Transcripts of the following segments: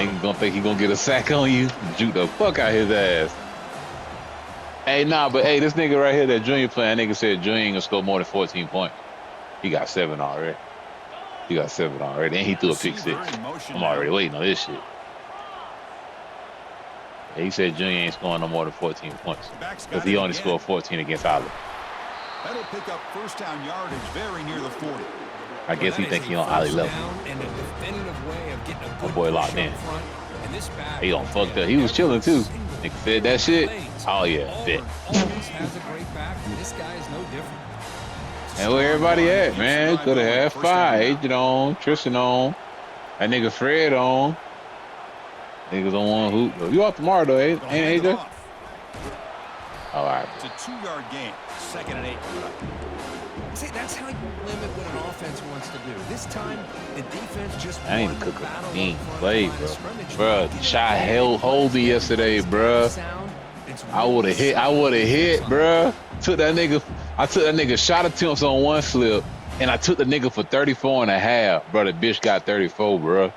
Ain't gonna think he gonna get a sack on you. Juke the fuck out his ass. Hey, nah, but hey, this nigga right here, that Junior playing, nigga said Junior ain't gonna score more than 14 points. He got 7 already. He got 7 already. And he threw a pick 6. I'm already waiting on this shit. Yeah, he said Junior ain't scoring no more than 14 points. Because he only scored 14 against Auburn. That'll pick up first down yardage very near the 40. I guess he think he on Ollie level. My boy locked in. He done fucked up. He was chilling too. Nigga said that shit. Oh yeah, fit. And where everybody at, man? Could have had 5. Agent on, Tristan on, that nigga Fred on. Niggas on one hoop. You off tomorrow though, ain't AJ? All right. It's a 2-yard gain. 2nd and 8. See, that's how you limit what an offense wants to do. This time, the defense just I ain't cooking. He ain't played, bro. Bro, shot hold me yesterday, bro. I would have hit, bro. I took that nigga shot attempts on one slip, and I took the nigga for 34 and a half. Bro, the bitch got 34, bro.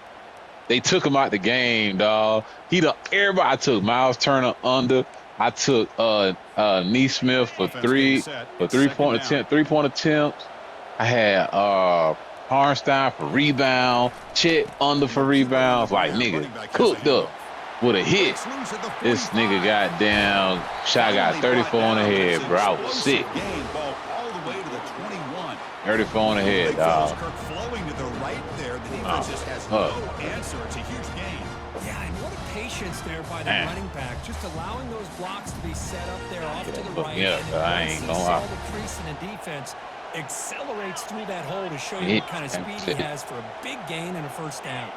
They took him out the game, dog. Everybody. I took Miles Turner under. I took Neesmith for 3-point attempts. I had Harnstein for rebound. Chet under for rebounds. Like, nigga, cooked up with a hit. This nigga got down. Shot got 34 on the head, bro. I was sick. 34 on the head, dog. Flowing to the right there. The defense just has no answer. It's a huge gain. Yeah, and what a patience there by the running back, just allowing those blocks to be set up there off to the right. Yeah, I ain't gonna lie. The crease in the defense accelerates through that hole to show you what kind of speed he has for a big gain and a first down.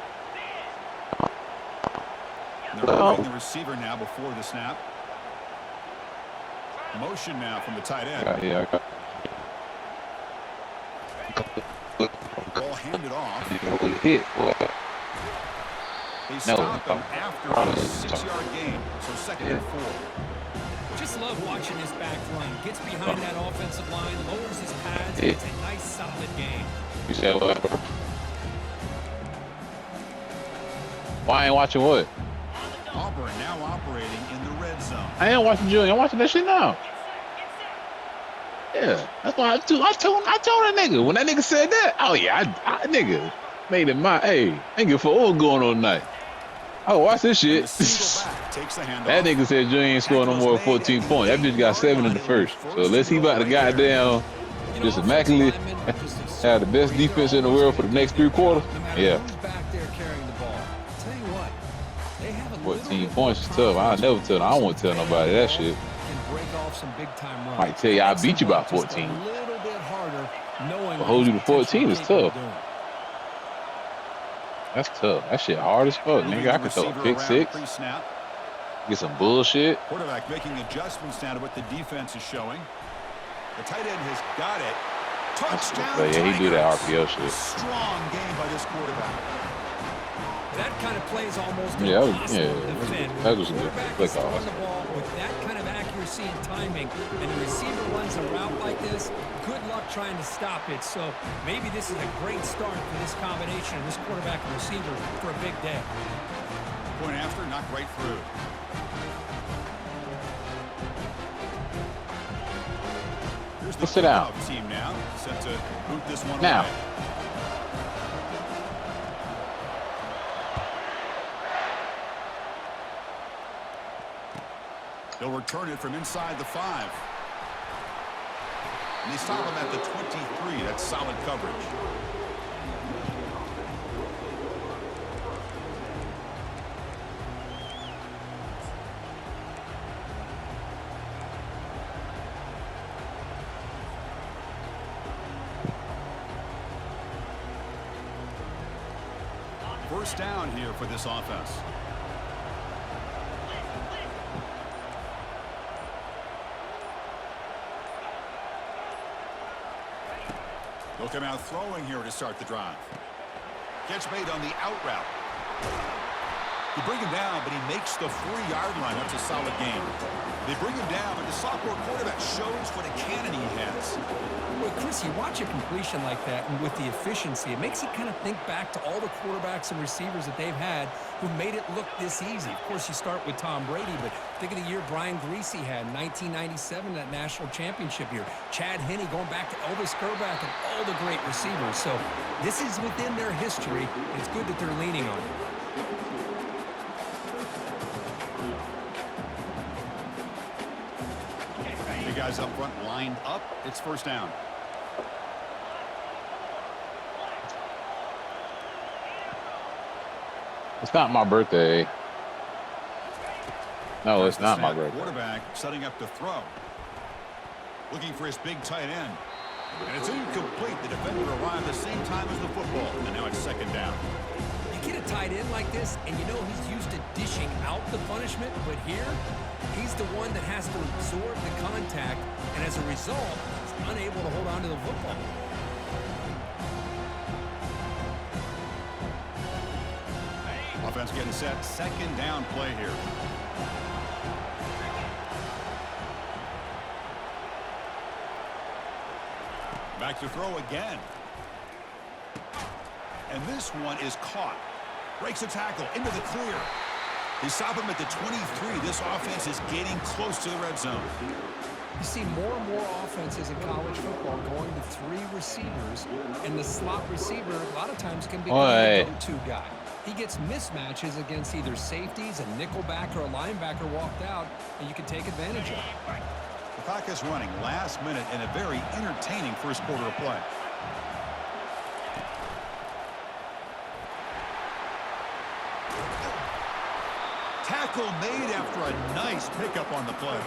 They're moving the receiver now before the snap. Motion now from the tight end. Ball handed off. Hit. They stop him after a 6-yard gain, so 2nd and 4. Just love watching this back run. Gets behind that offensive line, lowers his pads, and it's a nice, solid game. You said what? Why I ain't watching what? Auburn now operating in the red zone. I ain't watching Julian. I'm watching that shit now. Yeah, that's why I told that nigga when that nigga said that. Oh yeah, I nigga made it my hey. I ain't give a fuck what was going on tonight. Oh, watch this shit. That nigga said Julian ain't scoring no more than 14 points. That bitch got 7 in the first. So unless he about to goddamn just immaculate have the best defense in the world for the next 3 quarters. Yeah. 14 points is tough. I never tell. I don't want to tell nobody that shit. Might tell you I beat you by 14. But hold you to 14 is tough. That's tough. That shit hard as fuck, nigga. I could throw a pick 6. Get some bullshit. Quarterback making adjustments now to what the defense is showing. The tight end has got it. Touchdown. Yeah, he do that RPO shit. Strong game by this quarterback. That kind of play is almost impossible to defend. That was a good play call. The ball with that kind of accuracy and timing, and the receiver runs a route like this, good luck trying to stop it. So maybe this is a great start for this combination of this quarterback and receiver for a big day. Point after, knocked right through. Let's sit down. Team now set to boot this one now. Away. They'll return it from inside the 5. And they stop him at the 23. That's solid coverage. First down here for this offense. They'll come out throwing here to start the drive. Catch made on the out route. You bring him down, but he makes the 4-yard line. That's a solid game. They bring him down, but the sophomore quarterback shows what a cannon he has. Well, Chris, you watch a completion like that, and with the efficiency, it makes you kind of think back to all the quarterbacks and receivers that they've had who made it look this easy. Of course, you start with Tom Brady, but think of the year Brian Greasy had in 1997, that national championship year. Chad Henne going back to Elvis Grbac and all the great receivers. So this is within their history. It's good that they're leaning on it. The guys up front lined up. It's first down. It's not my birthday. No, it's not my birthday. Quarterback setting up to throw. Looking for his big tight end. And it's incomplete. The defender arrived the same time as the football. And now it's second down. You get a tight end like this, and you know he's used to dishing out the punishment, but here, he's the one that has to absorb the contact, and as a result, he's unable to hold on to the football. Offense getting set. Second down play here. Back to throw again. And this one is caught. Breaks a tackle into the clear. They stop him at the 23. This offense is getting close to the red zone. You see more and more offenses in college football going to 3 receivers, and the slot receiver a lot of times can be the go-to guy. He gets mismatches against either safeties, a nickelback, or a linebacker walked out, and you can take advantage of it. The clock is running last minute in a very entertaining first quarter of play. Tackle made after a nice pickup on the play.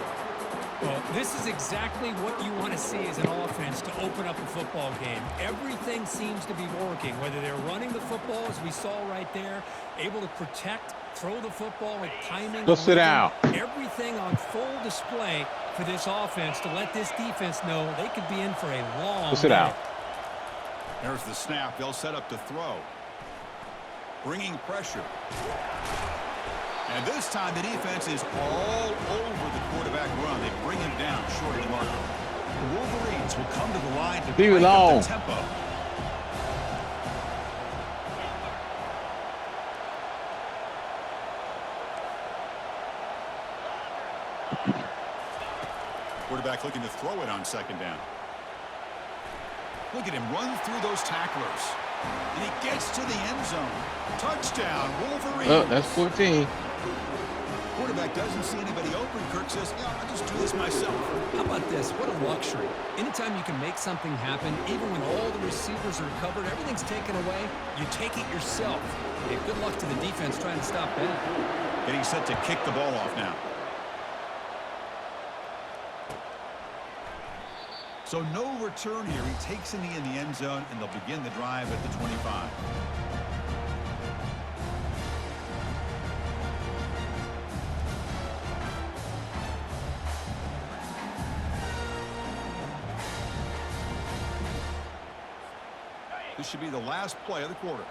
Well, this is exactly what you want to see as an offense to open up a football game. Everything seems to be working, whether they're running the football, as we saw right there, able to protect, throw the football with timing. Go sit down. Everything on full display for this offense to let this defense know they could be in for a long Go sit down. There's the snap. They'll set up to throw. Bringing pressure. And this time the defense is all over the quarterback run. They bring him down short of the marker. The Wolverines will come to the line to break up the tempo. Quarterback looking to throw it on second down. Look at him run through those tacklers. And he gets to the end zone. Touchdown, Wolverines. Oh, that's 14. Quarterback doesn't see anybody open. Kirk says, yeah, I'll just do this myself. How about this? What a luxury. Anytime you can make something happen, even when all the receivers are covered, everything's taken away, you take it yourself. Hey, good luck to the defense trying to stop that. Getting set to kick the ball off now. So no return here. He takes a knee in the end zone, and they'll begin the drive at the 25. This should be the last play of the quarter.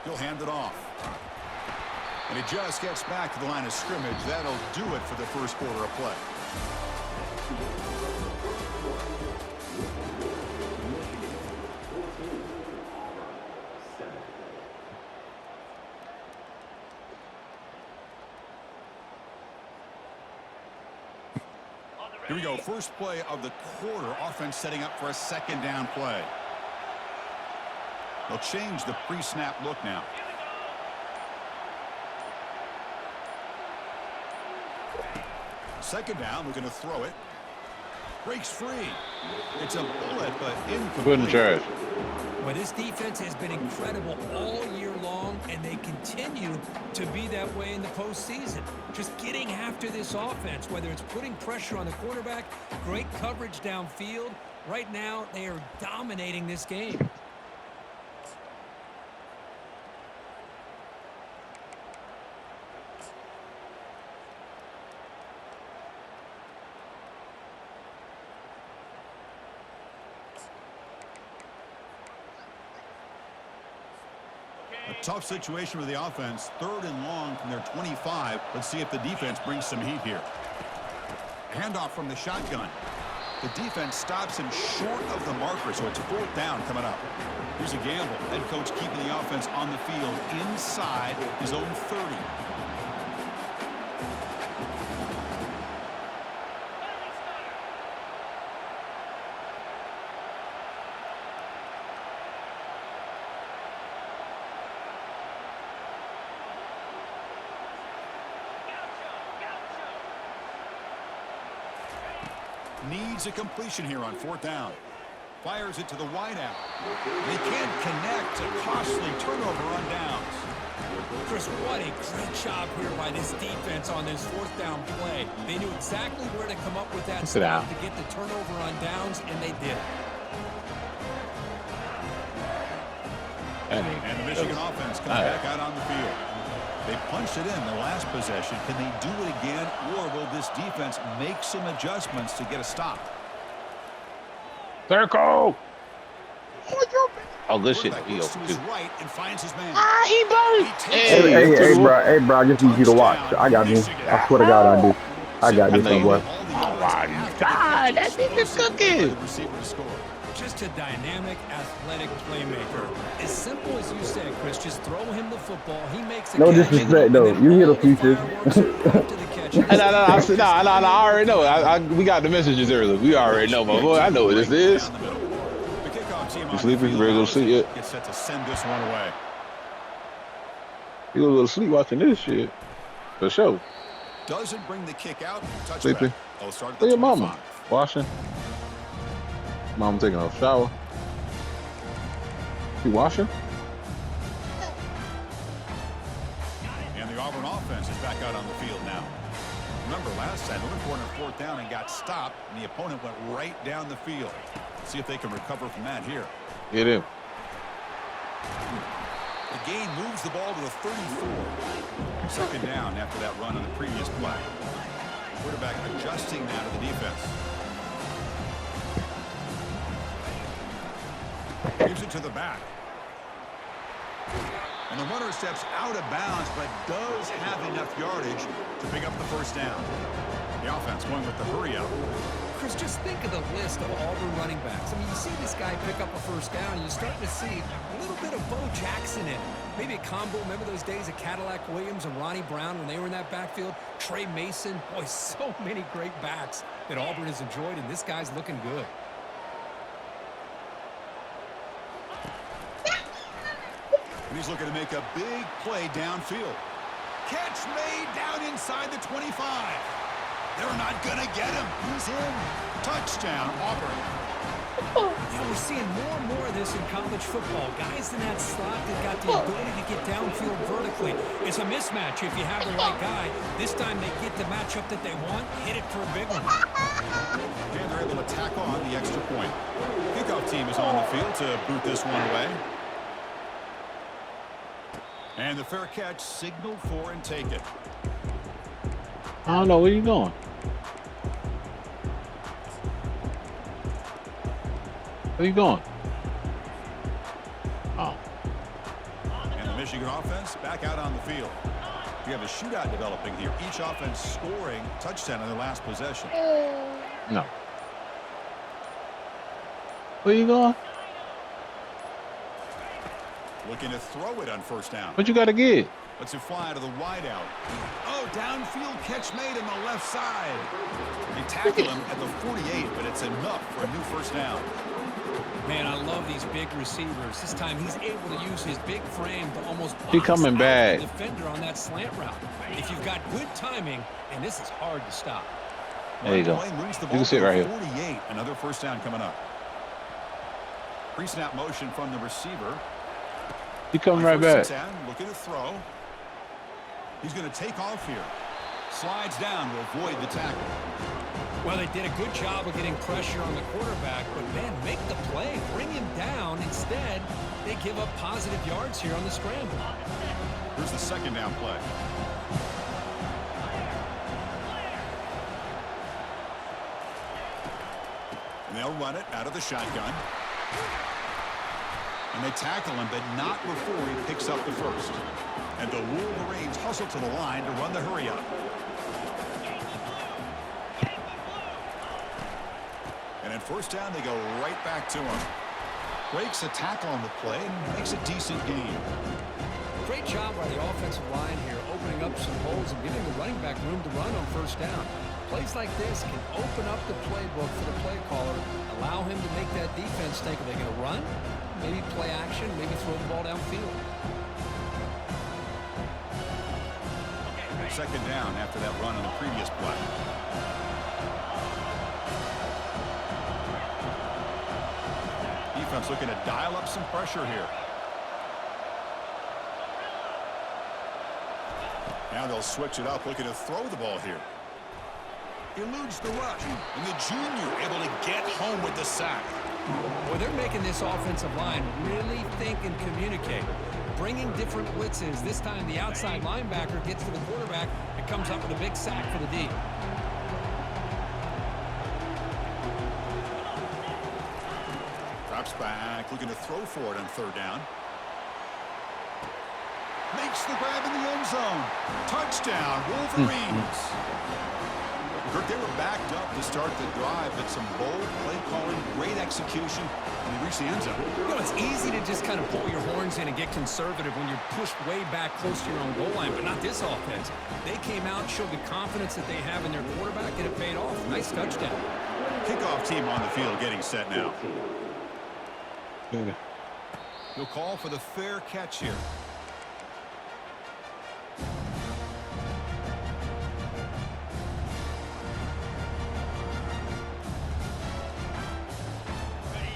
He'll hand it off. And he just gets back to the line of scrimmage. That'll do it for the first quarter of play. Here we go. First play of the quarter. Offense setting up for a second down play. They'll change the pre-snap look now. Second down, we're going to throw it. Breaks free. It's a bullet, but incomplete. Good charge. Well, this defense has been incredible all year long, and they continue to be that way in the postseason. Just getting after this offense, whether it's putting pressure on the quarterback, great coverage downfield. Right now, they are dominating this game. Tough situation for the offense. 3rd and long from their 25. Let's see if the defense brings some heat here. Handoff from the shotgun. The defense stops him short of the marker, so it's 4th down coming up. Here's a gamble. Head coach keeping the offense on the field inside his own 30. Needs a completion here on 4th down. Fires it to the wideout. They can't connect. A costly turnover on downs. Chris, what a great job here by this defense on this 4th down play. They knew exactly where to come up with that stop to get the turnover on downs, and they did. And the Michigan offense comes back out on the field. They punched it in the last possession. Can they do it again, or will this defense make some adjustments to get a stop? Circle. Oh, good shit. He goes to his right and finds his man. He burned. Hey, bro. I just need you to watch. I got you. I swear to God, I do. I got this, my boy. Oh my God, that thing is cooking. Just a dynamic, athletic playmaker. As simple as you said, Chris, just throw him the football. He makes it. No disrespect, though. You hear the pieces. No, I already know. We got the messages earlier. We already know, my boy. I know what this is. You sleeping? Ready to go to sleep yet? Gets set to send this one away. You gonna go to sleep watching this shit? For sure. Doesn't bring the kick out. Sleeping. They'll start at Look the at mama. Washing. Mama taking a shower. You washing? And the Auburn offense is back out on the field now. Remember last time, looking for a 4th down and got stopped, and the opponent went right down the field. See if they can recover from that here. Get him. The gain moves the ball to the 34. 2nd down after that run on the previous play. Quarterback adjusting now to the defense. Gives it to the back. And the runner steps out of bounds, but does have enough yardage to pick up the 1st down. The offense going with the hurry up. Chris, just think of the list of Auburn running backs. I mean, you see this guy pick up a 1st down, and you're starting to see a little bit of Bo Jackson in it. Maybe a combo. Remember those days of Cadillac Williams and Ronnie Brown when they were in that backfield? Trey Mason. Boy, so many great backs that Auburn has enjoyed, and this guy's looking good. And he's looking to make a big play downfield. Catch made down inside the 25. They're not going to get him. He's in. Touchdown, Auburn. Yeah, we're seeing more and more of this in college football. Guys in that slot that got the ability to get downfield vertically. It's a mismatch if you have the right guy. This time they get the matchup that they want, hit it for a big one. And they're able to tack on the extra point. Kickoff team is on the field to boot this one away. And the fair catch signaled for and taken. I don't know. Where you going? Where you going? Oh. And the Michigan offense back out on the field. We have a shootout developing here. Each offense scoring a touchdown in their last possession. No. Where you going? Looking to throw it on 1st down. What you got to get? Let's it fly to the wideout. Oh, downfield catch made on the left side. They tackle him at the 48, but it's enough for a new 1st down. Man, I love these big receivers. This time he's able to use his big frame to almost box He coming out back. the defender on that slant route. If you've got good timing, and this is hard to stop. There you go. You can sit right here. 48, another 1st down coming up. Pre-snap motion from the receiver. He coming right back. Looking to throw. He's going to take off here. Slides down to avoid the tackle. Well, they did a good job of getting pressure on the quarterback, but, man, make the play. Bring him down. Instead, they give up positive yards here on the scramble. Here's the 2nd down play. And they'll run it out of the shotgun. And they tackle him, but not before he picks up the first. And the Wolverines hustle to the line to run the hurry up. And at first down, they go right back to him. Breaks a tackle on the play and makes a decent gain. Great job by the offensive line here, opening up some holes and giving the running back room to run on first down. Plays like this can open up the playbook for the play caller, allow him to make that defense think, are they going to run? Maybe play action, maybe throw the ball downfield. Second down after that run on the previous play. Defense looking to dial up some pressure here. Now they'll switch it up, looking to throw the ball here. Eludes the rush, and the junior able to get home with the sack. Well, they're making this offensive line really think and communicate. Bringing different blitzes. This time the outside linebacker gets to the quarterback and comes up with a big sack for the D. Drops back, looking to throw for it on third down. Makes the grab in the end zone. Touchdown, Wolverines. Kirk, they were backed up to start the drive, but some bold play calling, great execution, and they reached the end zone. You know, it's easy to just kind of pull your horns in and get conservative when you're pushed way back close to your own goal line, but not this offense. They came out, showed the confidence that they have in their quarterback, and it paid off. Nice touchdown. Kickoff team on the field getting set now. He'll call for the fair catch here.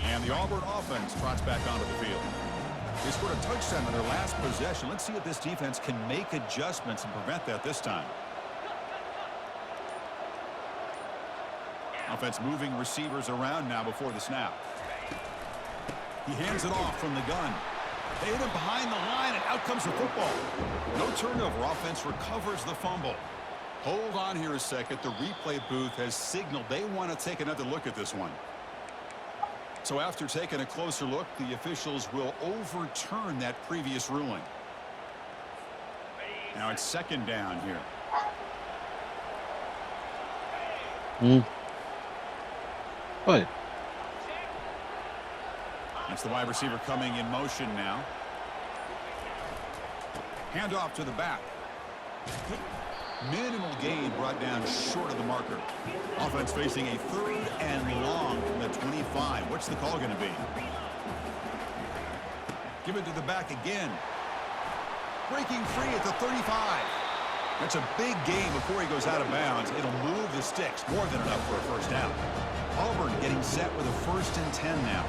And the Auburn offense trots back onto the field. They scored a touchdown on their last possession. Let's see if this defense can make adjustments and prevent that this time. Offense moving receivers around now before the snap. He hands it off from the gun. They hit him behind the line, and out comes the football. No turnover. Offense recovers the fumble. Hold on here a second. The replay booth has signaled they want to take another look at this one. So after taking a closer look, the officials will overturn that previous ruling. Now it's second down here. What? That's the wide receiver coming in motion now. Handoff to the back. Minimal gain brought down short of the marker. Offense facing a third and long from the 25. What's the call going to be? Give it to the back again. Breaking free at the 35. That's a big gain before he goes out of bounds. It'll move the sticks. More than enough for a first down. Auburn getting set with a 1st and 10 now.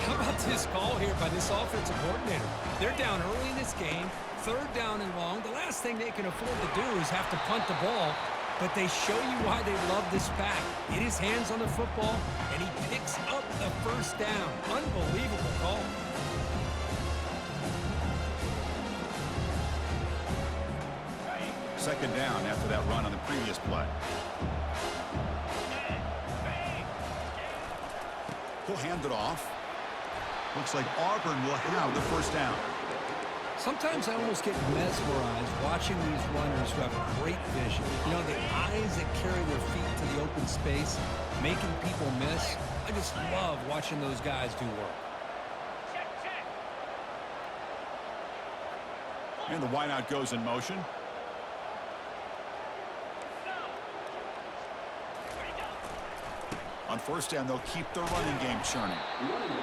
How about this call here by this offensive coordinator? They're down early in this game, 3rd down and long. The last thing they can afford to do is have to punt the ball, but they show you why they love this back. Get his hands on the football, and he picks up the first down. Unbelievable call. Second down after that run on the previous play. He'll hand it off. Looks like Auburn will have the first down. Sometimes I almost get mesmerized watching these runners who have great vision. You know, the eyes that carry their feet to the open space, making people miss. I just love watching those guys do work. And the wideout goes in motion. On first down, they'll keep the running game churning.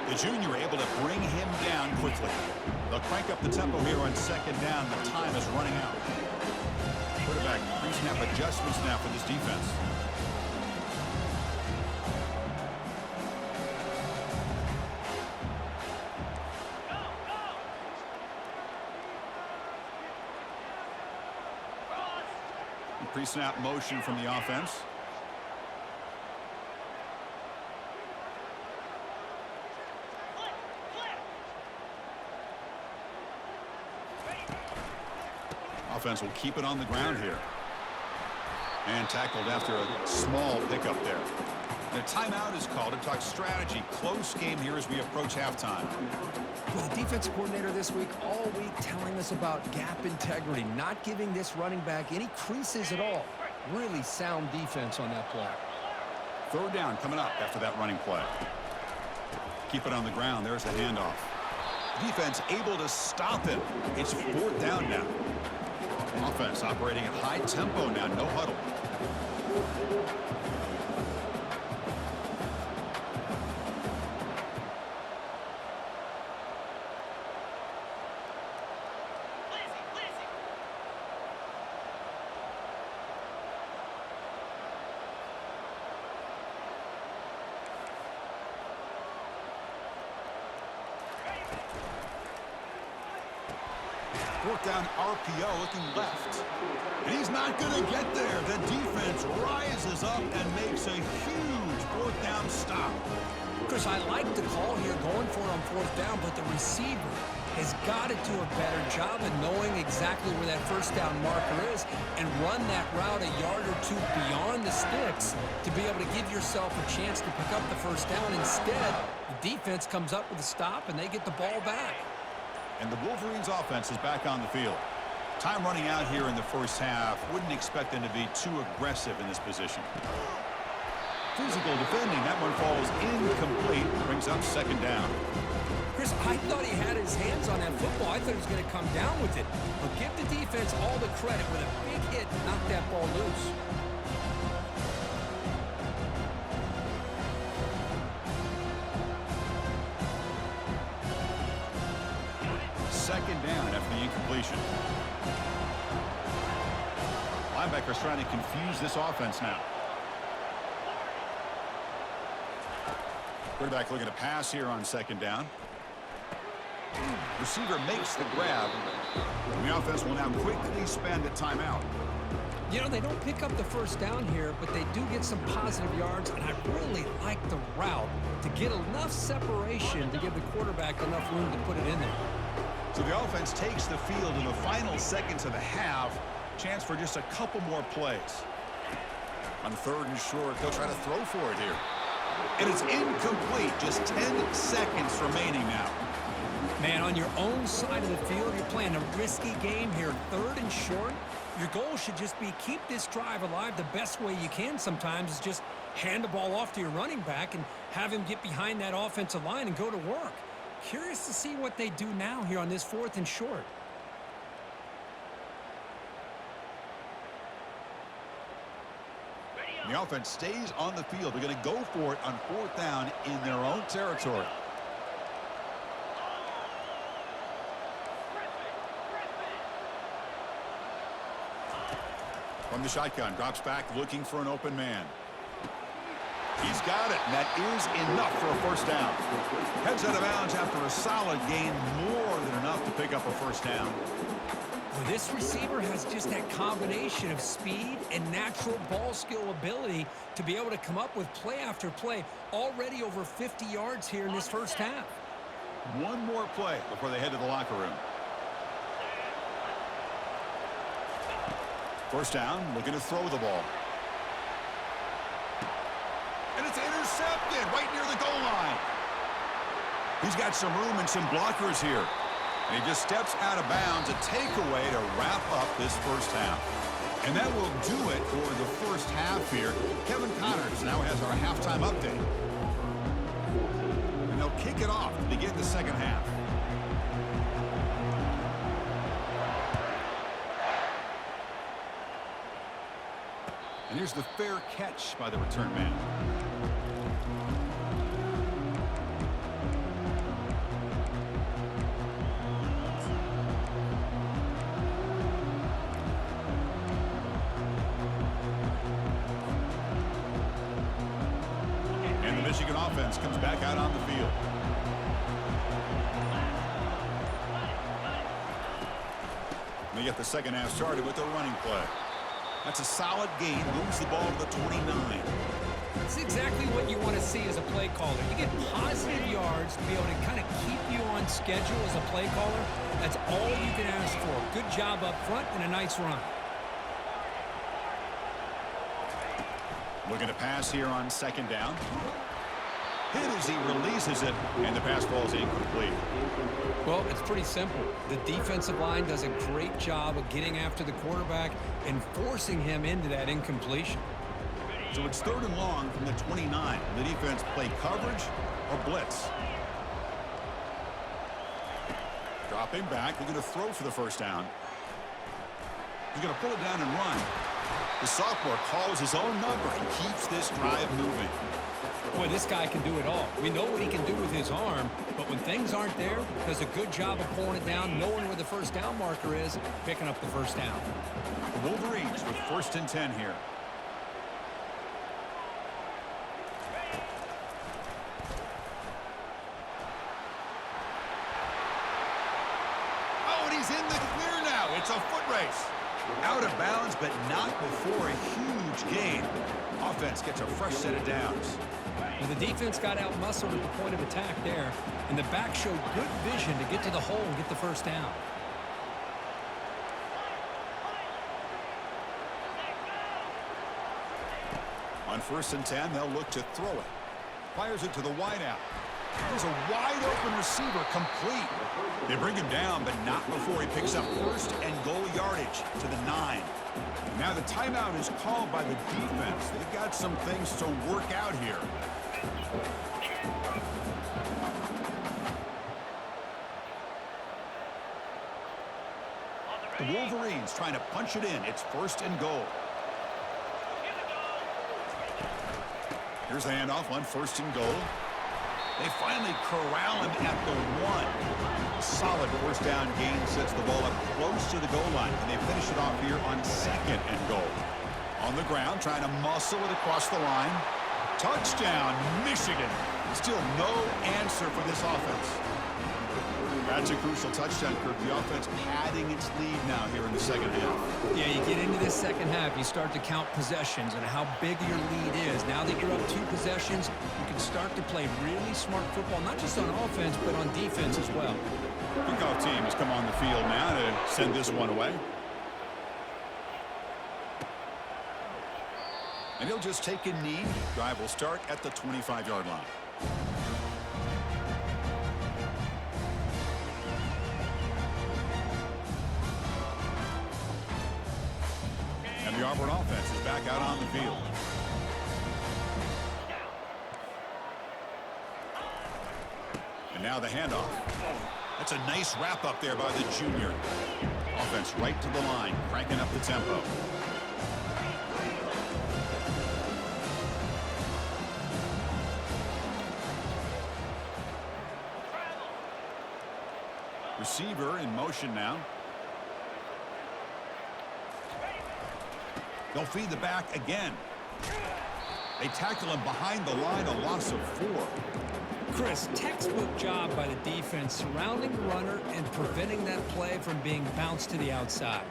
The junior able to bring him down quickly. They'll crank up the tempo here on second down. The time is running out. Quarterback pre-snap adjustments now for this defense. Pre-snap motion from the offense. Offense will keep it on the ground here. And tackled after a small pickup there. The timeout is called to talk strategy. Close game here as we approach halftime. Well, the defense coordinator this week, all week, telling us about gap integrity, not giving this running back any creases at all. Really sound defense on that play. Third down coming up after that running play. Keep it on the ground. There's the handoff. Defense able to stop him. It's fourth down now. Offense operating at high tempo now. No huddle. Fourth down RPO looking left. And he's not going to get there. The defense rises up and makes a huge fourth down stop. Chris, I like the call here going for it on fourth down, but the receiver has got to do a better job of knowing exactly where that first down marker is and run that route a yard or two beyond the sticks to be able to give yourself a chance to pick up the first down. Instead, the defense comes up with a stop and they get the ball back. And the Wolverines offense is back on the field. Time running out here in the first half. Wouldn't expect them to be too aggressive in this position. Physical defending. That one falls incomplete. Brings up second down. Chris, I thought he had his hands on that football. I thought he was going to come down with it. But give the defense all the credit with a big hit to knock that ball loose. Second down after the incompletion. Linebackers trying to confuse this offense now. Quarterback looking to pass here on second down. Receiver makes the grab. And the offense will now quickly spend a timeout. You know, they don't pick up the first down here, but they do get some positive yards, and I really like the route to get enough separation to give the quarterback enough room to put it in there. So the offense takes the field in the final seconds of the half. Chance for just a couple more plays. On third and short, they'll try to throw for it here. And it's incomplete. Just 10 seconds remaining now. Man, on your own side of the field, you're playing a risky game here. Third and short, your goal should just be keep this drive alive the best way you can sometimes is just hand the ball off to your running back and have him get behind that offensive line and go to work. Curious to see what they do now here on this fourth and short. The offense stays on the field. They're going to go for it on fourth down in their own territory. From the shotgun, drops back looking for an open man. He's got it, and that is enough for a first down. Heads out of bounds after a solid gain, more than enough to pick up a first down. Well, this receiver has just that combination of speed and natural ball skill ability to be able to come up with play after play, already over 50 yards here in this first half. One more play before they head to the locker room. First down, looking to throw the ball. And it's intercepted right near the goal line. He's got some room and some blockers here. And he just steps out of bounds, a takeaway to wrap up this first half. And that will do it for the first half here. Kevin Connors now has our halftime update. And they'll kick it off to begin the second half. And here's the fair catch by the return man. And the Michigan offense comes back out on the field. And they get the second half started with a running play. That's a solid gain, moves the ball to the 29. That's exactly what you want to see as a play caller. You get positive yards to be able to kind of keep you on schedule as a play caller. That's all you can ask for. Good job up front and a nice run. Looking to pass here on second down. Hit as he releases it, and the pass falls incomplete. Well, it's pretty simple. The defensive line does a great job of getting after the quarterback and forcing him into that incompletion. So it's 3rd and long from the 29. The defense play coverage or blitz. Dropping back, they're going to throw for the first down. He's going to pull it down and run. The sophomore calls his own number and keeps this drive moving. Boy, this guy can do it all. We know what he can do with his arm, but when things aren't there, does a good job of pulling it down, knowing where the first down marker is, picking up the first down. The Wolverines with 1st and 10 here. Oh, and he's in the clear now. It's a foot race. Out of bounds, but not before a huge gain. Offense gets a fresh set of downs. Well, the defense got out-muscled at the point of attack there, and the back showed good vision to get to the hole and get the first down. On 1st and 10, they'll look to throw it. Fires it to the wideout. There's a wide-open receiver complete. They bring him down, but not before he picks up 1st and goal yardage to the 9. Now the timeout is called by the defense. They've got some things to work out here. The Wolverines trying to punch it in. It's 1st and goal. Here's the handoff on 1st and goal. They finally corral him at the 1. Solid first down gain sets the ball up close to the goal line, and they finish it off here on 2nd and goal. On the ground, trying to muscle it across the line. Touchdown, Michigan. Still no answer for this offense. That's a crucial touchdown, Kirk. The offense padding its lead now here in the 2nd half. Yeah, you get into this 2nd half, you start to count possessions and how big your lead is. Now that you're up 2 possessions, you can start to play really smart football, not just on offense, but on defense as well. Kickoff team has come on the field now to send this one away. And he'll just take a knee. Drive will start at the 25-yard line. And the Auburn offense is back out on the field. And now the handoff. That's a nice wrap up there by the junior. Offense right to the line, cranking up the tempo. Receiver in motion now. They'll feed the back again. They tackle him behind the line, a loss of 4. Chris, textbook job by the defense surrounding the runner and preventing that play from being bounced to the outside.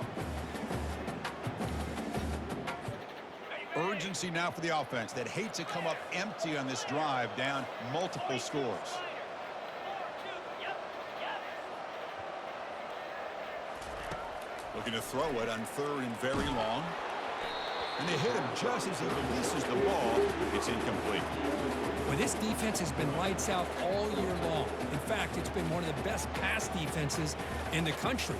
Urgency now for the offense that hate to come up empty on this drive, down multiple scores. Looking to throw it on 3rd and very long. And they hit him just as he releases the ball. It's incomplete. Well, this defense has been lights out all year long. In fact, it's been one of the best pass defenses in the country.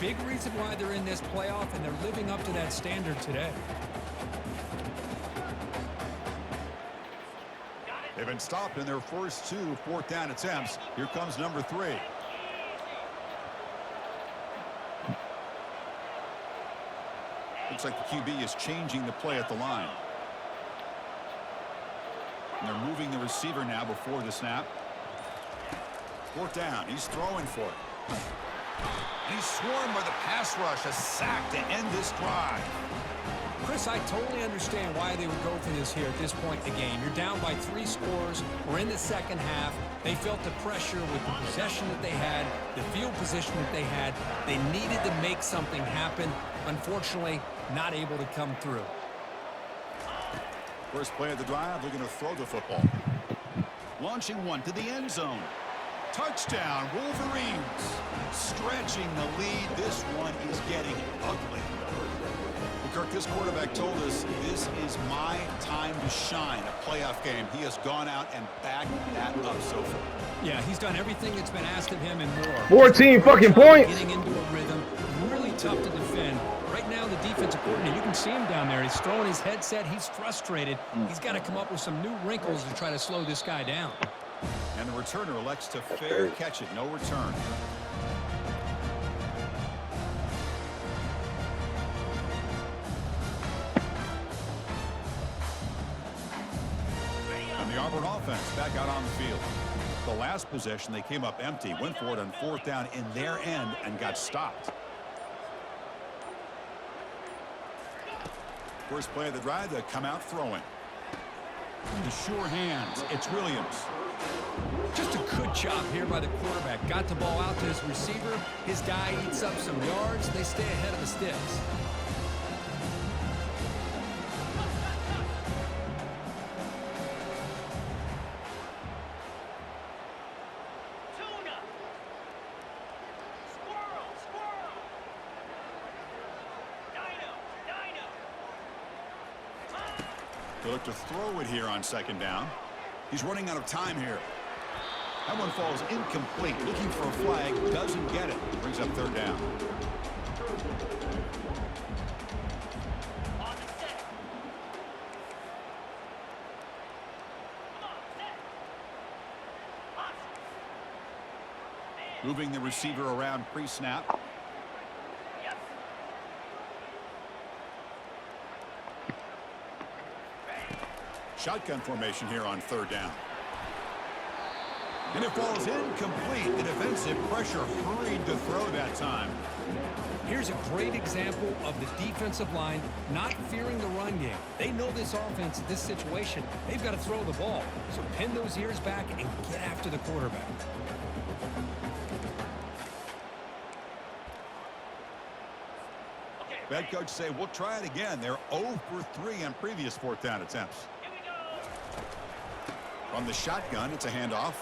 Big reason why they're in this playoff, and they're living up to that standard today. They've been stopped in their first 2 4th down attempts. Here comes number 3. Looks like the QB is changing the play at the line. And they're moving the receiver now before the snap. 4th down. He's throwing for it. And he's swarmed by the pass rush. A sack to end this drive. Chris, I totally understand why they would go for this here at this point in the game. You're down by 3 scores. We're in the 2nd half. They felt the pressure with the possession that they had, the field position that they had. They needed to make something happen. Unfortunately, not able to come through. First play of the drive, they're going to throw the football. Launching one to the end zone. Touchdown, Wolverines. Stretching the lead. This one is getting ugly. The Kirk, this quarterback told us this is my time to shine, a playoff game. He has gone out and backed that up so far. Yeah, he's done everything that's been asked of him and more. 14 fucking points. Getting into a rhythm, really tough to defend. Right now, the defensive coordinator, you can see him down there. He's throwing his headset. He's frustrated. He's got to come up with some new wrinkles to try to slow this guy down. And the returner elects to fair catch it. No return. And the Auburn offense back out on the field. The last possession, they came up empty, went for it on 4th down in their end and got stopped. First play of the drive, they come out throwing. The sure hands, it's Williams. Just a good job here by the quarterback. Got the ball out to his receiver. His guy eats up some yards. They stay ahead of the sticks. They look to throw it here on 2nd down. He's running out of time here. That one falls incomplete. Looking for a flag. Doesn't get it. Brings up 3rd down. Moving the receiver around pre-snap. Shotgun formation here on 3rd down. And it falls incomplete. The defensive pressure hurried to throw that time. Here's a great example of the defensive line not fearing the run game. They know this offense, this situation. They've got to throw the ball. So pin those ears back and get after the quarterback. Head coach say, we'll try it again. They're 0 for 3 on previous 4th down attempts. From the shotgun, it's a handoff.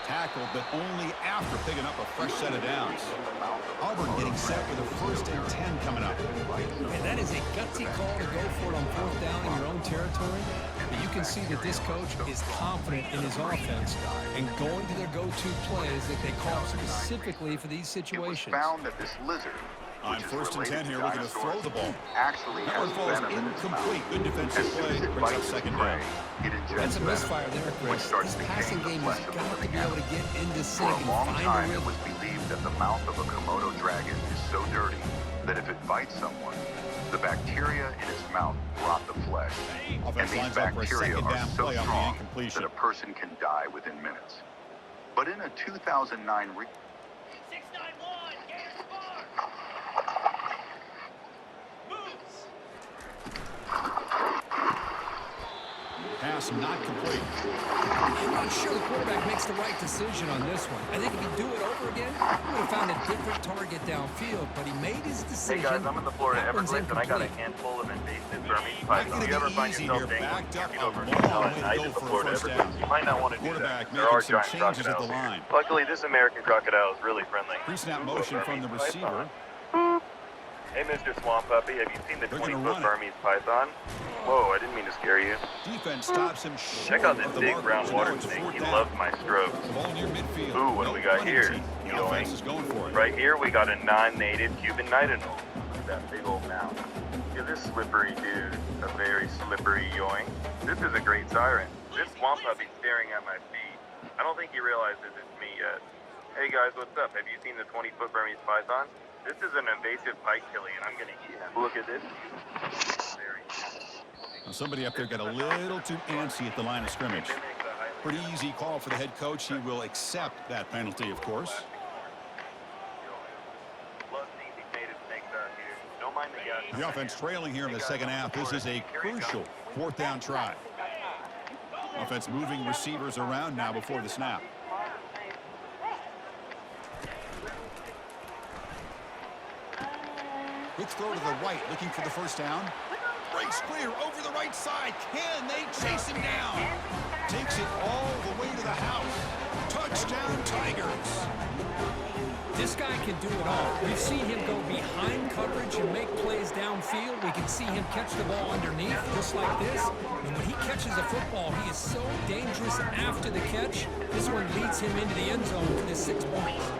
Tackled, but only after picking up a fresh set of downs. Auburn getting set with a 1st and 10 coming up. And that is a gutsy call to go for it on 4th down in your own territory. But you can see that this coach is confident in his offense and going to their go-to plays that they call specifically for these situations. It was found that this lizard, On 1st and 10 here, looking to throw the ball. actually That one has falls venom in its incomplete. mouth. Good defensive As soon play. as it Brings up bites 2nd prey, down. it injects That's a venom, misfire there, which Chris. starts This to passing decay the game flesh has of the got to living be able to animal. get into For sync a and long find a time, it rhythm. was believed that the mouth of a Komodo dragon is so dirty that if it bites someone, the bacteria in its mouth rot the flesh. And Offense these lines up for a bacteria 2nd are down so play off the strong incompletion. that a person can die within minutes. But in a 2009 Pass not complete. I'm not sure the quarterback makes the right decision on this one. I think if he'd do it over again, he would have found a different target downfield, but he made his decision. Hey guys, I'm in the Florida That one's Everglades and I got a incomplete. handful of invasive Burmese Not pythons. gonna If you ever be find easy yourself here. dangling Backed up feet a over long at way night to in go the for a Florida 1st Everglades, down. you might not want to do that. Quarterback There are making some giant changes at the crocodiles here. line. Luckily, this American crocodile is really friendly. Pre-snap Ooh, a motion from the Burmese receiver. python. Hey, Mr. Swamp Puppy, have you seen the They're gonna 20-foot run it. Burmese python? Whoa, I didn't mean to scare you. Defense stops him Check short out this of the big mark. brown So now water it's a snake. 4th He down. loves my strokes. The ball near midfield. Ooh, what do we got punting here? team. The Yoink. offense is going for it. Right here, we got a non-native Cuban night owl. Look at that big old mouth. Look at this slippery dude. A very slippery yoink. This is a great siren. This swamp puppy's staring at my feet. I don't think he realizes it's me yet. Hey guys, what's up? Have you seen the 20-foot Burmese python? This is an invasive pike killie, and I'm gonna eat him. Look at this. Very Now somebody up there got a little too antsy at the line of scrimmage. Pretty easy call for the head coach. He will accept that penalty, of course. The offense trailing here in the 2nd half. This is a crucial 4th down try. Offense moving receivers around now before the snap. Quick throw to the right, looking for the 1st down. Breaks clear over the right side. Can they chase him down? Takes it all the way to the house. Touchdown, Tigers. This guy can do it all. We've seen him go behind coverage and make plays downfield. We can see him catch the ball underneath just like this. And when he catches a football, he is so dangerous after the catch. This one leads him into the end zone for the 6 points.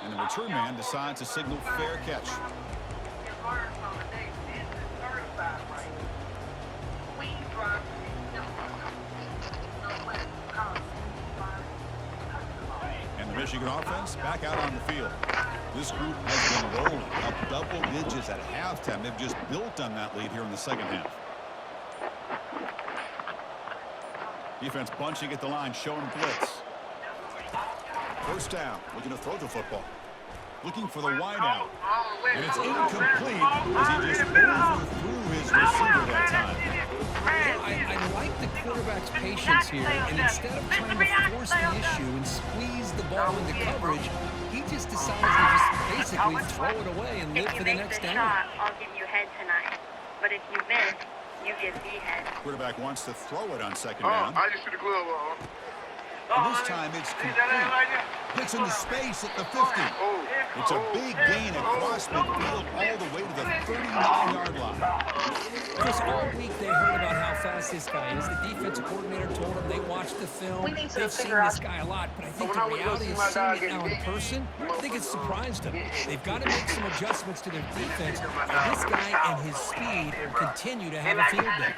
And the return man decides to signal fair catch. And the Michigan offense back out on the field. This group has been rolling up double digits at halftime. They've just built on that lead here in the second half. Defense bunching at the line, showing blitz. First down, looking to throw the football. Looking for the wide out. And it's incomplete as he just overthrew his receiver that time. I like the quarterback's patience here, and instead of trying to force the issue and squeeze the ball into coverage, he just decides to just basically throw it away and live for the next down. I'll give you head tonight. But if you miss, you get the head. Quarterback wants to throw it on second down. I just threw the glove on. And this time it's complete. Hits into space at the 50. It's a big gain across midfield all the way to the 39-yard line. Chris, all week they heard about how fast this guy is. The defensive coordinator told them they watched the film. They've seen this guy a lot, but I think the reality of seeing it now in person, I think it's surprised them. They've got to make some adjustments to their defense, and this guy and his speed will continue to have a field day.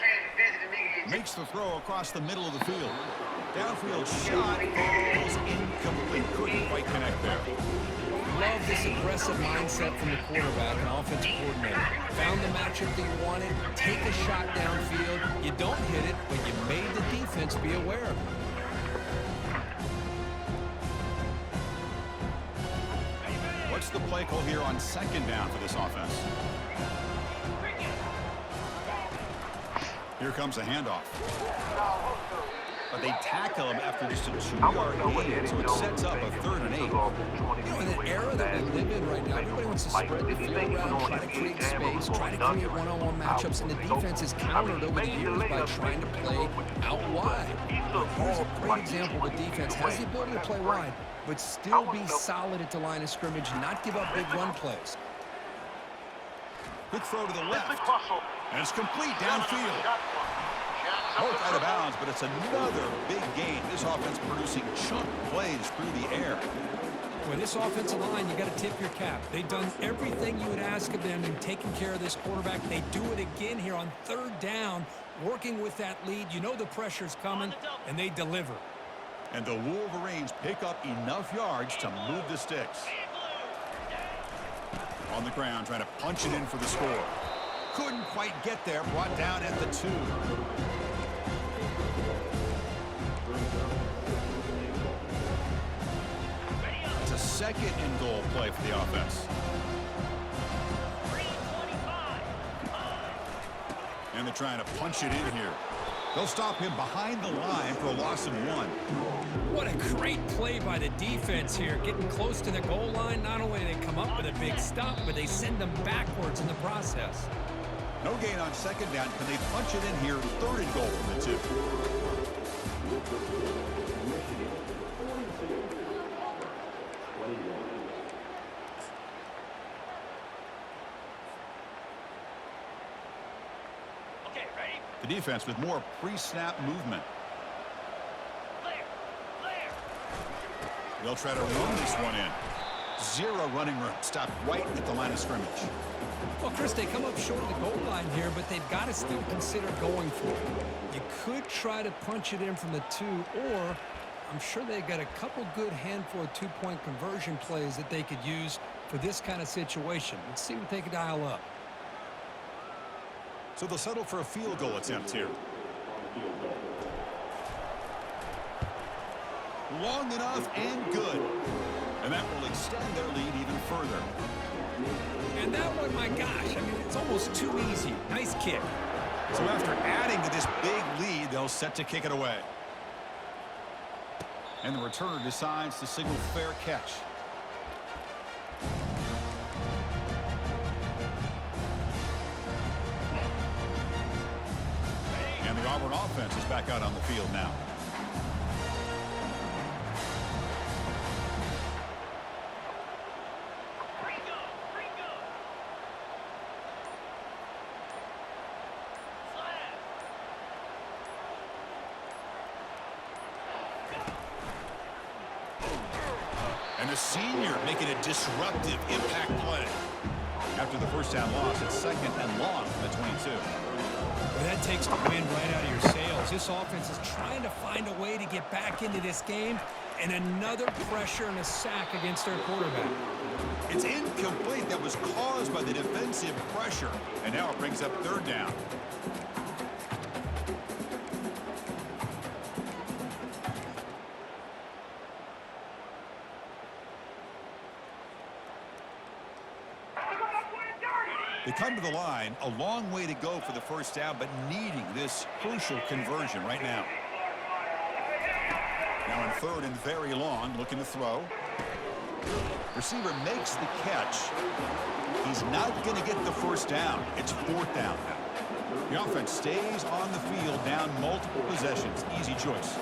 Makes the throw across the middle of the field. Downfield shot falls incomplete. Couldn't quite connect there. Love this aggressive mindset from the quarterback and offensive coordinator. Found the matchup that you wanted, take a shot downfield. You don't hit it, but you made the defense be aware of it. What's the play call here on second down for this offense? Here comes a handoff. But they tackle him after just a 2-yard gain, so it sets up a 3rd and 8. You know, in an era that we live in right now, everybody wants to spread the field around, try to create space, try to create one-on-one matchups, and the defense is countered over the years by trying to play out wide. Here's a great example. The defense has the ability to play wide, but still be solid at the line of scrimmage, not give up big run plays. Quick throw to the left, and it's complete downfield. Both out of bounds, but it's another big gain. This offense producing chunk plays through the air. With this offensive line, you got to tip your cap. They've done everything you would ask of them in taking care of this quarterback. They do it again here on 3rd down, working with that lead. You know the pressure's coming, and they deliver. And the Wolverines pick up enough yards to move the sticks. On the ground, trying to punch it in for the score. Couldn't quite get there, brought down at the 2. It's a 2nd and goal play for the offense. And they're trying to punch it in here. They'll stop him behind the line for a loss of 1. What a great play by the defense here. Getting close to the goal line, not only do they come up with a big stop, but they send them backwards in the process. No gain on 2nd down. Can they punch it in here? 3rd and goal from the 2. The defense with more pre-snap movement. They'll try to run this one in. 0 running room. Stopped right at the line of scrimmage. Well, Chris, they come up short of the goal line here, but they've got to still consider going for it. You could try to punch it in from the 2, or I'm sure they've got a couple good handful of 2-point conversion plays that they could use for this kind of situation. Let's see what they could dial up. So they'll settle for a field goal attempt here. Long enough and good. And that will extend their lead even further. And that one, my gosh, I mean, it's almost too easy. Nice kick. So after adding to this big lead, they'll set to kick it away. And the returner decides to signal fair catch. And the Auburn offense is back out on the field now. senior making a disruptive impact play. After the first down loss, it's 2nd and long from the 22. Well, that takes the wind right out of your sails. This offense is trying to find a way to get back into this game, and another pressure and a sack against their quarterback. It's incomplete. That was caused by the defensive pressure, and now it brings up 3rd down. They come to the line, a long way to go for the first down, but needing this crucial conversion right now. Now in 3rd and very long, looking to throw. Receiver makes the catch. He's not going to get the first down. It's 4th down now. The offense stays on the field, down multiple possessions. Easy choice.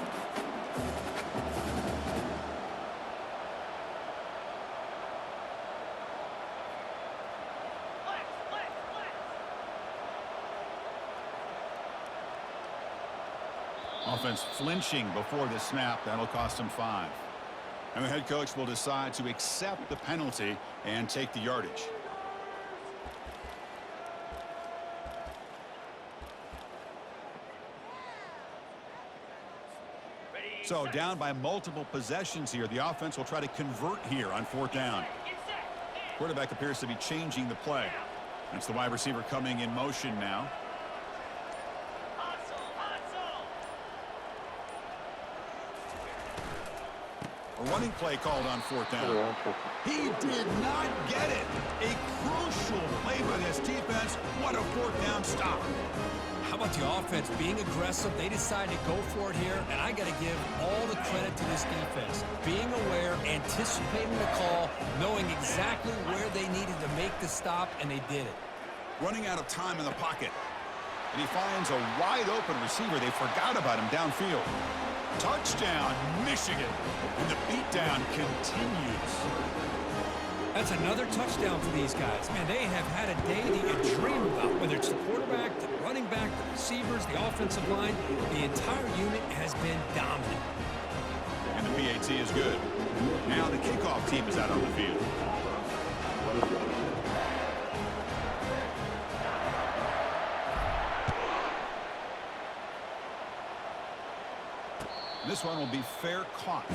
Offense flinching before the snap. That'll cost him 5. And the head coach will decide to accept the penalty and take the yardage. So down by multiple possessions here. The offense will try to convert here on 4th down. Quarterback appears to be changing the play. That's the wide receiver coming in motion now. A running play called on 4th down. He did not get it. A crucial play by this defense. What a 4th down stop. How about the offense being aggressive? They decide to go for it here, and I got to give all the credit to this defense. Being aware, anticipating the call, knowing exactly where they needed to make the stop, and they did it. Running out of time in the pocket. And he finds a wide open receiver. They forgot about him downfield. Touchdown, Michigan. And the beatdown continues. That's another touchdown for these guys. Man, they have had a day that you dream about, whether it's the quarterback, the running back, the receivers, the offensive line. The entire unit has been dominant. And the PAT is good. Now the kickoff team is out on the field. This one will be fair caught.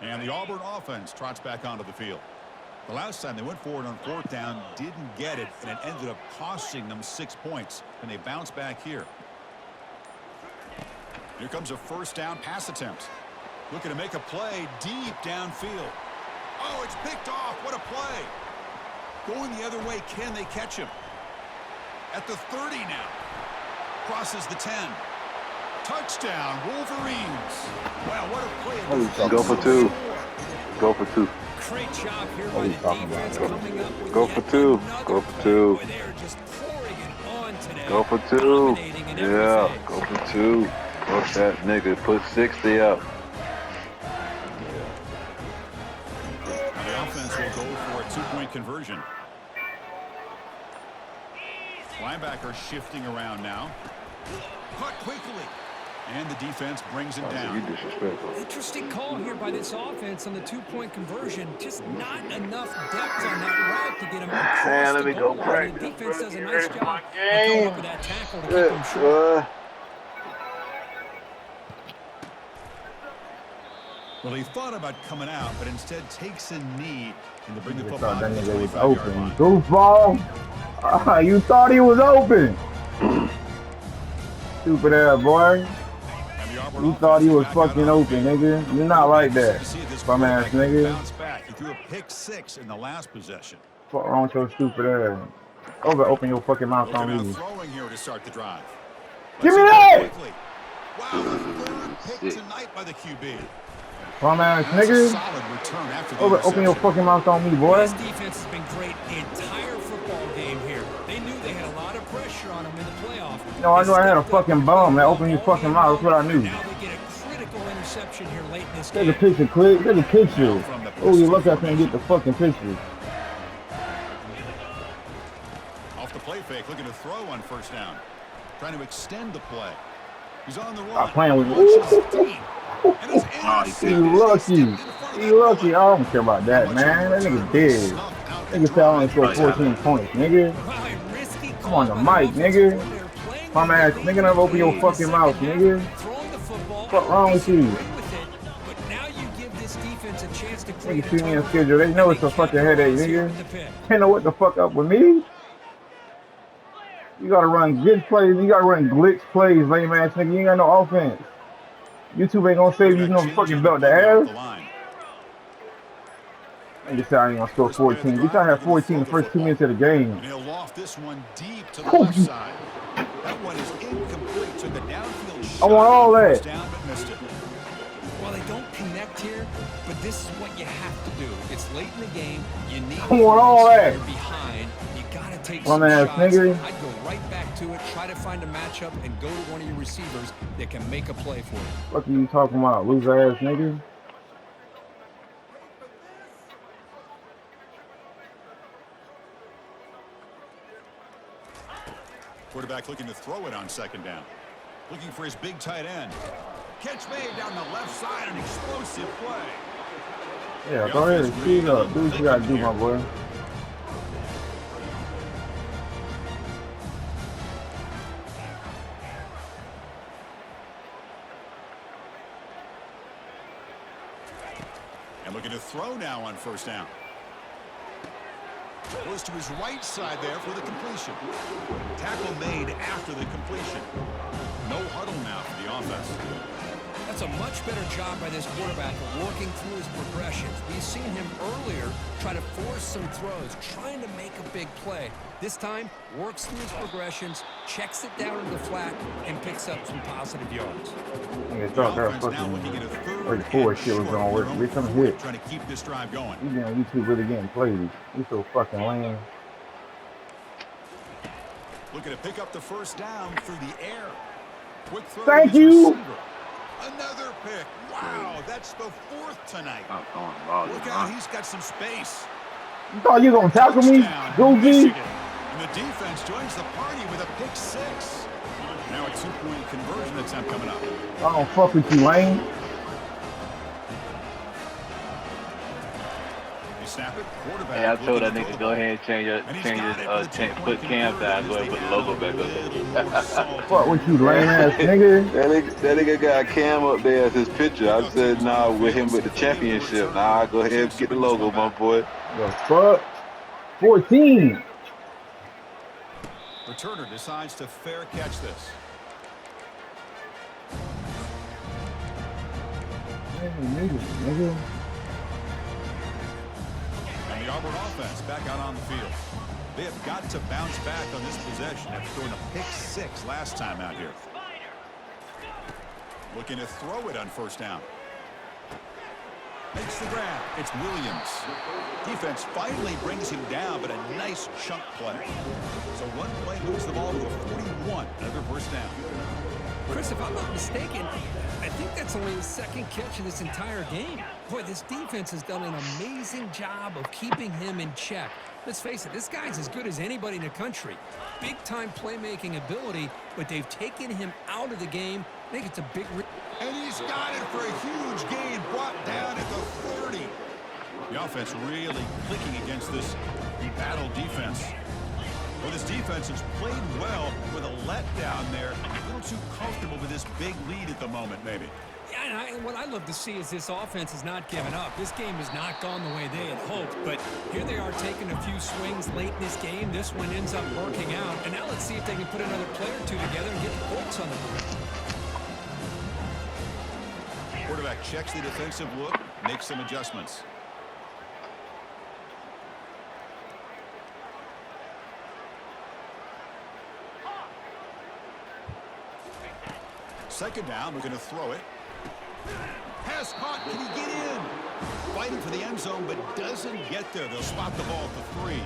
And the Auburn offense trots back onto the field. The last time they went forward on 4th down, didn't get it, and it ended up costing them 6 points. And they bounce back here. Here comes a first down pass attempt. Looking to make a play deep downfield. Oh, it's picked off. What a play. Going the other way, can they catch him? At the 30 now. Crosses the 10. Touchdown, Wolverines. Wow, what a play. Go for 2. Go for 2. Great job here by the defense coming up with Go for 2. Go for 2. They are just pouring it on today. Go for 2. Yeah, go for 2. Fuck that nigga. Put 60 up. The offense will go for a 2-point conversion. Linebacker shifting around now. Caught quickly. And the defense brings him down. You disrespectful. Interesting call here by this offense on the 2-point conversion. Just not enough depth on that route to get him across Man, let me the go goal line. The practice. defense does a nice job of coming Game. up with that tackle to keep him short. Well, he thought about coming out, but instead takes a knee and to bring the You football thought that to the nigga was 25-yard open. line. Goofball. You thought he was open. Stupid ass boy. And the Auburn You thought he was offense back out fucking on the open, field. nigga. You're not like that. See this Bum ass quarterback nigga. bounce back. He threw a pick 6 in the last possession. Fuck wrong with your stupid ass. Over, open your fucking mouth Looking on out me. throwing here to start the drive. Give me Let's see that! quickly. Wow, the third pick tonight by the QB. Bum ass That's a nigga. solid return after the Over, open your interception. fucking mouth on me, boy. This defense has been great the entire football game here. They knew they had a lot of pressure on them in the playoff. No, I They knew I had a stepped up fucking bum. That all open your the fucking way mouth. That's what I along, knew. and now they get a critical interception. interception here late in this Take game. a picture, quick. Take a picture. Oh, you look up and get the fucking picture. Off the play fake, looking to throw on first down. Trying to extend the play. He's on the run. Stop playing with me. He lucky. He lucky. I don't care about that, man. That nigga dead. Nigga said I only scored 14 points, nigga. Come on the mic, nigga. Bum ass nigga, never open your fucking mouth, nigga. What's wrong with you? Nigga see me in the schedule. They know it's a fucking headache, nigga. Can't know what the fuck up with me. You gotta run good plays. You gotta run glitch plays, lame ass nigga. You ain't got no offense. YouTube ain't gonna save you no fucking belt to ass. Nigga said I ain't gonna score 14. Bitch, I had 14 the first 2 minutes of the game. And he'll loft this one deep to the left side. That one is incomplete. Took a downfield shot. I want all that. Down, but missed it. Well, they don't connect here, but this is what you have to do. It's late in the game. You need I want all that. You're behind. You gotta take Bum some ass shots. nigga. I'd go right back to it, try to find a matchup, and go to one of your receivers that can make a play for you. What are you talking about, loser ass nigga? Quarterback looking to throw it on second down. Looking for his big tight end. Catch made down the left side, an explosive play. Yeah, go ahead and speed up. Do what you gotta do, my boy. And looking to throw now on first down. Goes to his right side there for the completion. Tackle made after the completion. No huddle now for the offense. That's a much better job by this quarterback of working through his progressions. We've seen him earlier try to force some throws, trying to make a big play. This time, works through his progressions, checks it down in the flat, and picks up some positive yards. Nigga thought that fucking like 4 shit was gonna work. Bitch, I'm hit. Trying to keep this drive going. You know, YouTube really getting played. You so fucking lame. Looking to pick up the first down through the air. Quick throw. Thank you. Another pick. Wow, that's the 4th tonight. Look out, he's got some space. You thought you gonna tackle me, goofy? And the defense joins the party with a pick 6. Now a 2-point conversion attempt coming up. I don't fuck with you, lame. Hey, I told that nigga go ahead and put Cam down, go ahead and put the logo back up. Fuck with you, lame ass nigga. That nigga got Cam up there as his picture. I said, nah, with him with the championship. Nah, go ahead and get the logo, my boy. The fuck? 14. Returner decides to fair catch this. Nigga. And the Auburn offense back out on the field. They have got to bounce back on this possession after throwing a pick 6 last time out here. Looking to throw it on first down. Makes the grab. It's Williams. Defense finally brings him down, but a nice chunk play. So one play moves the ball to the 41. Another first down. Chris, if I'm not mistaken, I think that's only his 2nd catch of this entire game. Boy, this defense has done an amazing job of keeping him in check. Let's face it, this guy's as good as anybody in the country. Big-time playmaking ability, but they've taken him out of the game. I think it's a big... And he's got it for a huge gain, brought down at the 30. The offense really clicking against this battle defense. Well, this defense has played well with a letdown there. A little too comfortable with this big lead at the moment, maybe. Yeah, and what I love to see is this offense has not given up. This game has not gone the way they had hoped, but here they are taking a few swings late in this game. This one ends up working out, and now let's see if they can put another play or two together and get the points on the board. Quarterback checks the defensive look, makes some adjustments. Second down, we're going to throw it. Pass caught, can he get in? Fighting for the end zone, but doesn't get there. They'll spot the ball at the 3.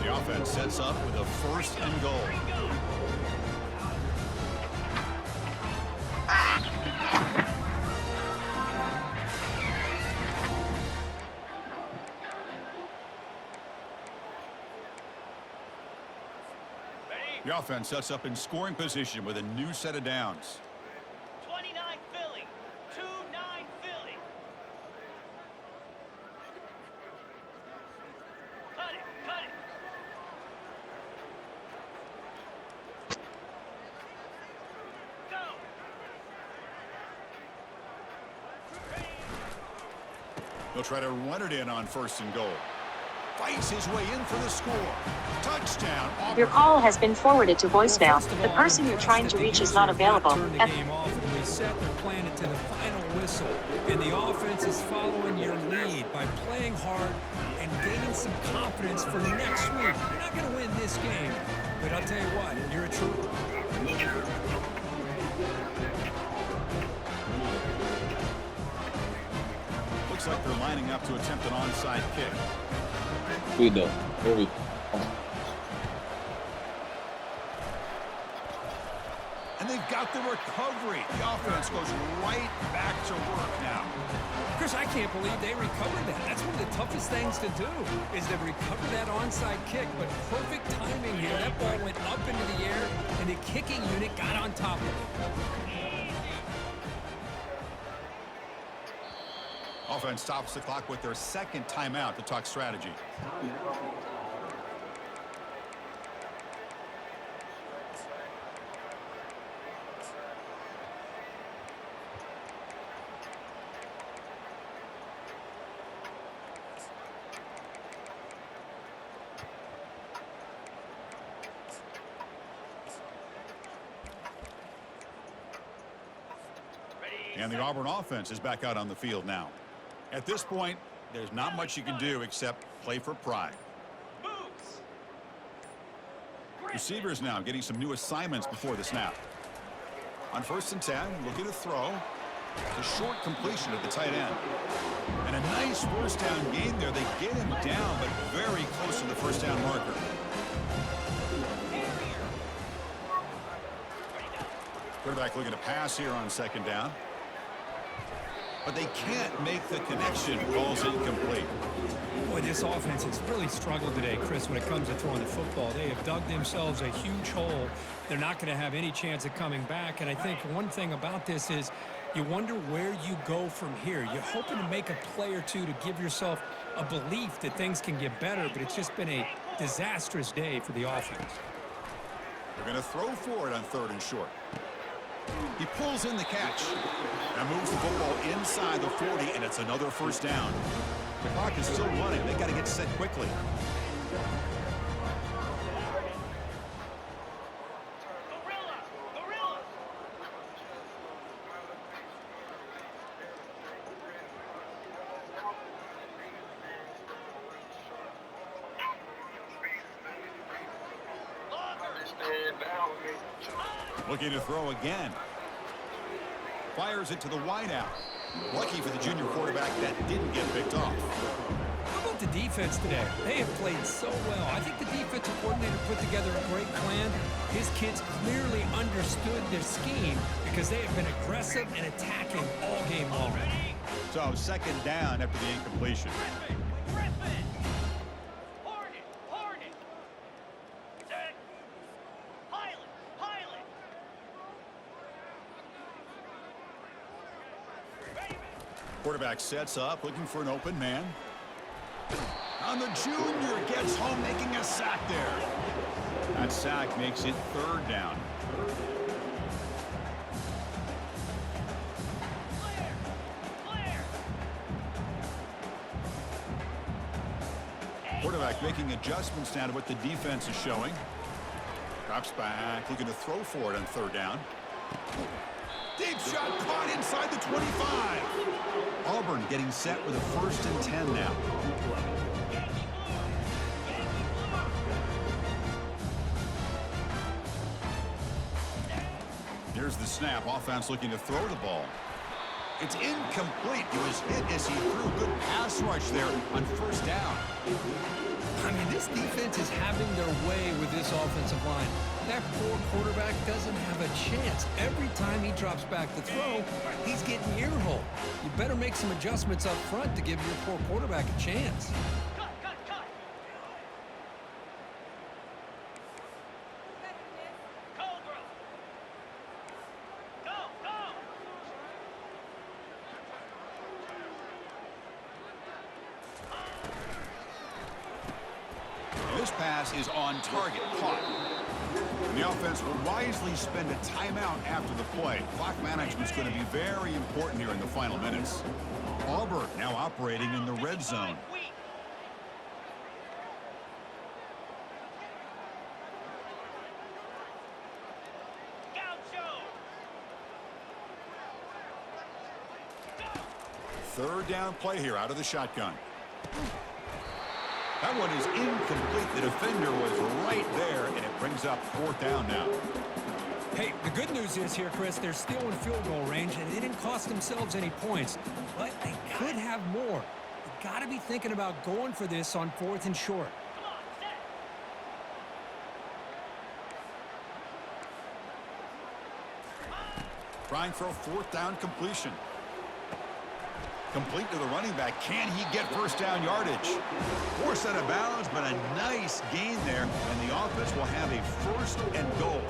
The offense sets up with a 1st and goal. The offense sets up in scoring position with a new set of downs. 29 Philly. 2-9 Philly. Cut it. Cut it. Go. They'll try to run it in on 1st and goal. Fights his way in for the score. Touchdown, Auburn. Your call has been forwarded to voicemail. First of The all, person I'm you're trying to impressed reach that is the not user did available. turn the game off and reset their plan to the final whistle. And the offense is following your lead by playing hard and gaining some confidence for next week. You're not going to win this game, but I'll tell you what, you're a trooper. Looks like they're lining up to attempt an onside kick. We know. Here we. And they've got the recovery. The offense goes right back to work now. Chris, I can't believe they recovered that. That's one of the toughest things to do, is to recover that onside kick. But perfect timing here. That ball went up into the air, and the kicking unit got on top of it. Offense stops the clock with their 2nd timeout to talk strategy. And the Auburn offense is back out on the field now. At this point, there's not much you can do except play for pride. Moves. Receivers now getting some new assignments before the snap. On 1st and 10, looking to throw. It's a short completion at the tight end. And a nice 1st down gain there. They get him down, but very close to the 1st down marker. Quarterback looking to pass here on 2nd down. But they can't make the connection. Ball's incomplete. Boy, this offense has really struggled today, Chris, when it comes to throwing the football. They have dug themselves a huge hole. They're not going to have any chance of coming back. And I think one thing about this is you wonder where you go from here. You're hoping to make a play or two to give yourself a belief that things can get better, but it's just been a disastrous day for the offense. They're going to throw for it on 3rd and short. He pulls in the catch and moves the football inside the 40, and it's another 1st down. The clock is still running. They got to get set quickly. Gorilla. Looking to throw again. Fires it to the wideout. Lucky for the junior quarterback that didn't get picked off. How about the defense today? They have played so well. I think the defensive coordinator put together a great plan. His kids clearly understood their scheme because they have been aggressive and attacking all game long. So 2nd down after the incompletion. Hornet. Set. Pilot. Quarterback sets up, looking for an open man. And the junior gets home, making a sack there. That sack makes it 3rd down. Quarterback making adjustments now to what the defense is showing. Drops back, looking to throw for it on 3rd down. Deep shot caught inside the 25. Auburn getting set with a 1st and 10 now. Here's the snap. Offense looking to throw the ball. It's incomplete. He was hit as he threw a good pass rush there on 1st down. I mean, this defense is having their way with this offensive line. That poor quarterback doesn't have a chance. Every time he drops back to throw, he's getting ear-hole. You better make some adjustments up front to give your poor quarterback a chance. Cut. this pass is on target, caught. And the offense will wisely spend a timeout after the play. Clock management's going to be very important here in the final minutes. Auburn now operating in the red zone. Third down play here out of the shotgun. That one is incomplete. The defender was right there, and it brings up fourth down now. Hey, the good news is here, Chris, they're still in field goal range, and they didn't cost themselves any points. But they could have more. They've got to be thinking about going for this on 4th and short. Trying for a fourth down completion. Complete to the running back. Can he get first down yardage? Forced out of bounds, but a nice gain there, and the offense will have a first and goal.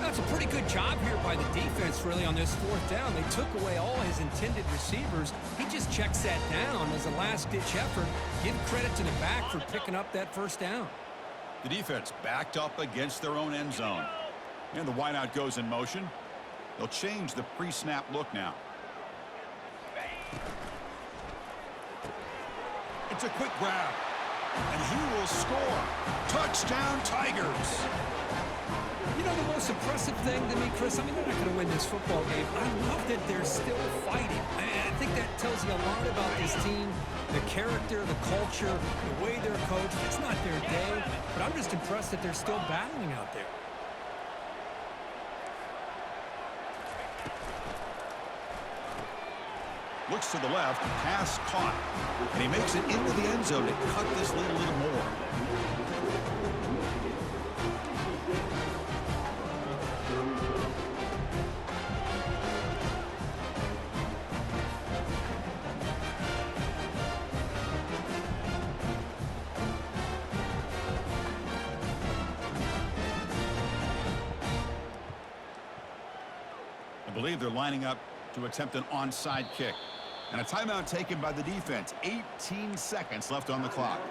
That's a pretty good job here by the defense, really, on this 4th down. They took away all his intended receivers. He just checks that down as a last-ditch effort. Give credit to the back for picking up that first down. The defense backed up against their own end zone. And the wideout goes in motion. They'll change the pre-snap look now. It's a quick grab, and he will score. Touchdown, Tigers. You know, the most impressive thing to me, Chris, I mean, they're not going to win this football game. I love that they're still fighting. I think that tells you a lot about this team, the character, the culture, the way they're coached. It's not their day, but I'm just impressed that they're still battling out there. Looks to the left, pass caught, and he makes it into the end zone to cut this lead a little more. I believe they're lining up to attempt an onside kick. And a timeout taken by the defense. 18 seconds left on the clock.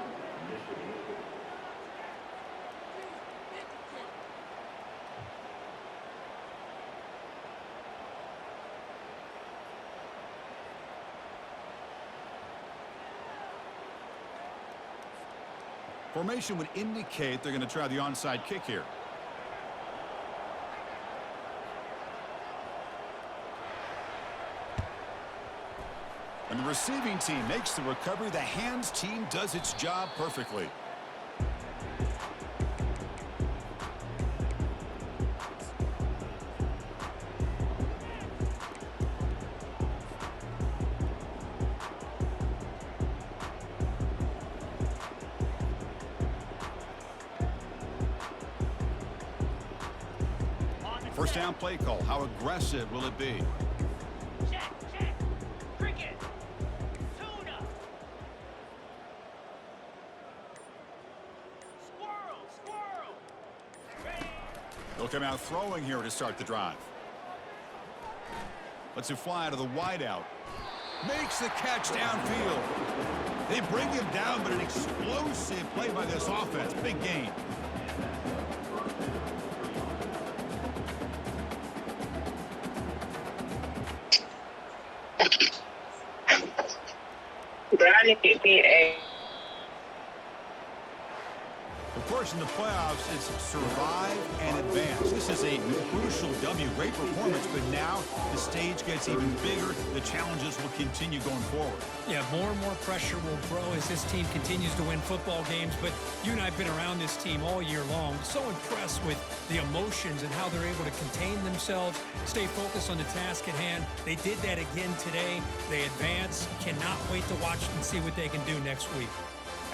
Formation would indicate they're going to try the onside kick here. And the receiving team makes the recovery. The hands team does its job perfectly. First down play call. How aggressive will it be? They'll come out throwing here to start the drive. Lets it fly to the wideout. Makes the catch downfield. They bring him down, but an explosive play by this offense. Big gain. Of course, in the playoffs, it's survive and advance. This is a crucial W. Great performance, but now the stage gets even bigger. The challenges will continue going forward. Yeah, more and more pressure will grow as this team continues to win football games. But you and I have been around this team all year long. So impressed with the emotions and how they're able to contain themselves, stay focused on the task at hand. They did that again today. They advance. Cannot wait to watch and see what they can do next week.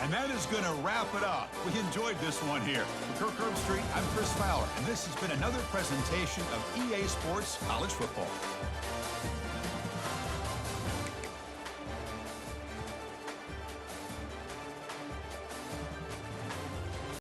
And that is going to wrap it up. We enjoyed this one here. For Kirk Herbstreit, I'm Chris Fowler, and this has been another presentation of EA Sports College Football.